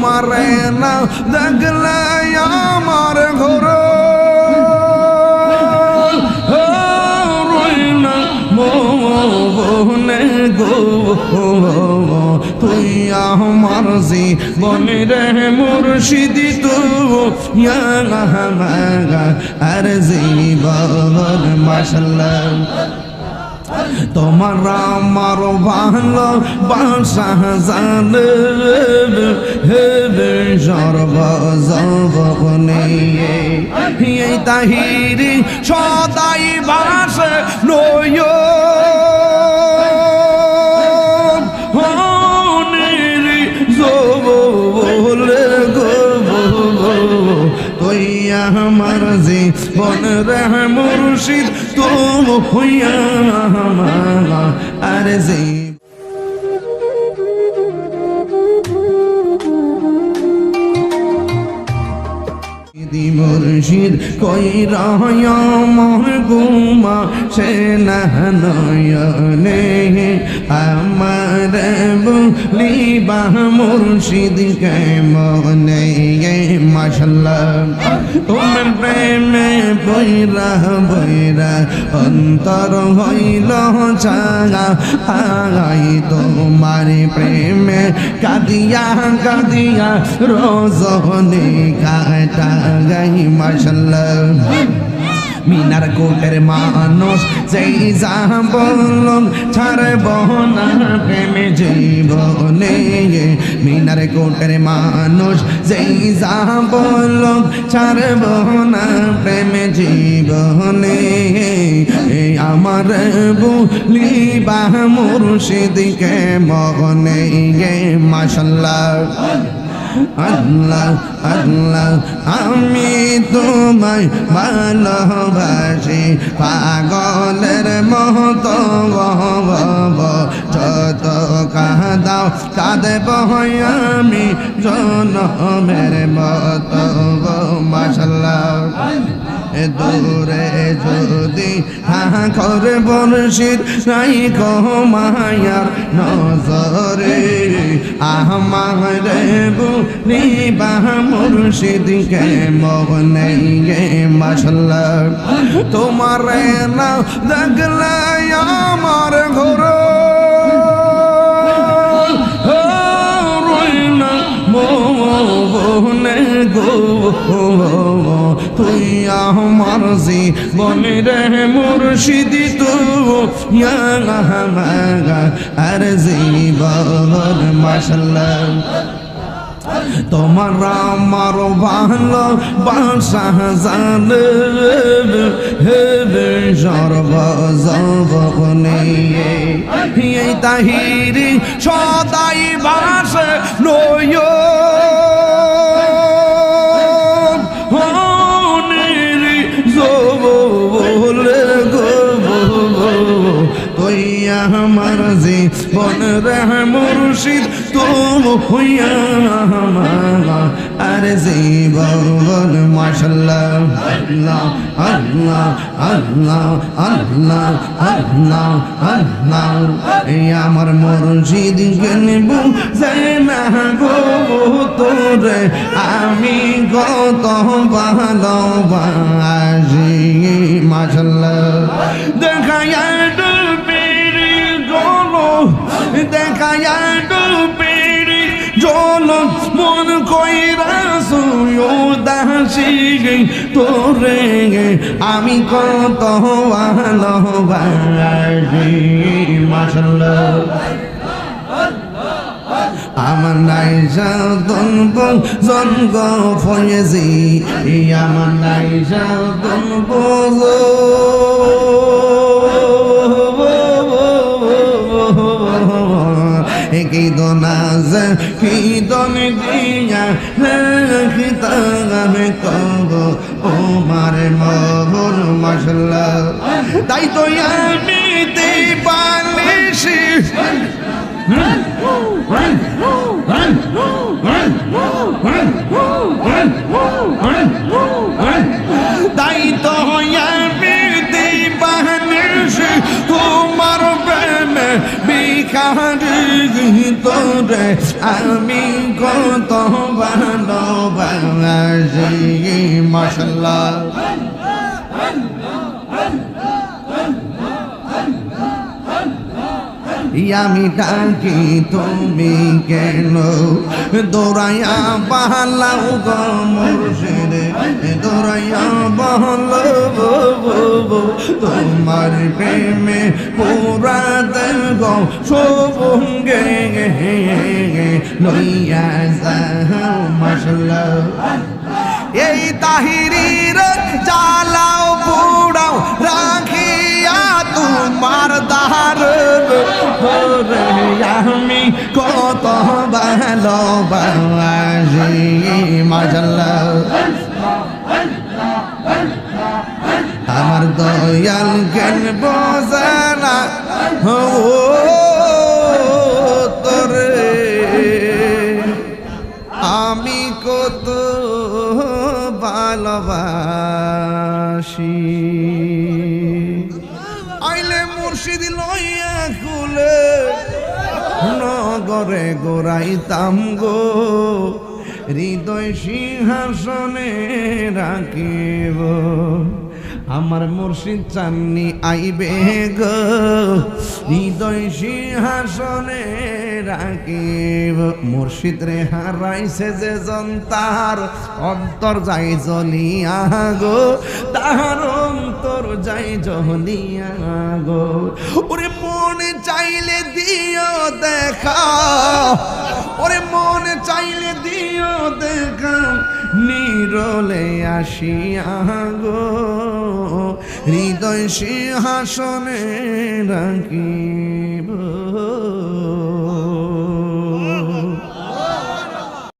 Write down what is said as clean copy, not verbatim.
মারে না দেখলে আমার ঘর রইনা মনে গো তুই আমার জীবনে রে মুর্শিদি তুই আর জীবন মাশাআল্লাহ তোমার আমার ভালো বাসা জানে সর্বজবনে এই তাহিরি সদাই বাসে নয় বলে গো তুই আমার জীবন রে মুর্শিদ তুমি হইয়া আর জীবন মুর্শিদ কই রহয় মোর গুমা সে নয়নে আমার বলিবা মুর্শিদ কে মনে মাশাআল্লাহ তোমার প্রেমে বইরা বইরা অন্তর হইল চাঙা আই তোমার প্রেমে কাঁদিয়া কাঁদিয়া রজনী কাটা গাই মাশাআল্লাহ মিনার কোটের মানুষ যেই যা বলল ছাড়ব না প্রেমে জীবনে মিনার কোটের মানুষ যেই যা বলল ছাড়ব না প্রেমে জীবনে আমার বলিবা মুর্শিদকে মনে মাশাআল্লাহ আল্লাহ আল্লাহ আমি তোমায় ভালোবাসি পাগলের মতো যত কাঁদাও কাঁদব আমি জনমের মতো মাশাআল্লাহ দূরে যদি হাঁকর মুর্শিদ নাই গো মায়ার নজরে আমার বলিবা মুর্শিদকে মনে মাশাআল্লাহ তোমার না দেখলে আমার ঘর রইনা মনে গো তুই আমার জীবনে রে মুর্শিদি তুই আর জীবন মাশাআল্লাহ তোমার আমার ভালো বাসা জানে সর্বজবনে এই তাহিরি সদাই বাসে নয় বলে গো তুই আমার জীবন রে মুর্শিদ তুমি হইয়া আর জীবন মাশাআল্লাহ আল্লাহ আল্লাহ আল্লাহ আল্লাহ আল্লাহ আল্লাহ এই আমার মুর্শিদ গেনবু জানা গো তোরে আমি কত ভালোবাসি মাশাআল্লাহ দেখায়া ডুবেরি জলো দেখায়া ডুবেরি জলো মন কইরা সুয়দাসি তোরে আমি কত ভালোবাসি মাশাআল্লাহ আমার নাই সাধন জন্ম ফয়েজি আমার নাই সাধন কি দোনাজ কি দন দিয়া খিতামে কব ও মারে মোর মাশাআল্লাহ তাই তো আমি দিবানিশি তাই তো আমি দিবানিশি তোমার প্রেমে বিকারি তোরে আমি কত ভালোবাসি মাশাআল্লাহ আমি ডাকি তুমি কেন দৌড়াইয়া পালাও গো মুর্শিদ দৌড়াইয়া পালাও তোমার প্রেমে পুরা দেব সবঙ্গে লইয়া যাও মাশাআল্লাহ এই তাহিরির চালাও পুড়াও রাখিয়া তোমার দার আমি কত ভালোবাসি মাশাআল্লাহ আমার দয়াল কেন বোঝে না ও তোরে আমি কত ভালোবাসি আইলে মুর্শিদ লইয়া খুলে নগরে গোরাইতাম গো হৃদয় সিংহাসনে রাখিব আমার মুর্শিদ চাননি আইবে গো হৃদয় সিংহাসনে রাখিব মুর্শিদ রে হারাইছে যে জন্তার অন্তর যাই জ্বলিয়া গো তাহার অন্তর যাই জ্বলিয়া গো ওরে মনে চাইলে দিও দেখা ওরে মনে চাইলে দিও দেখা নিরলে আসিয়া গো হৃদয় সিংহাসনে রাখিব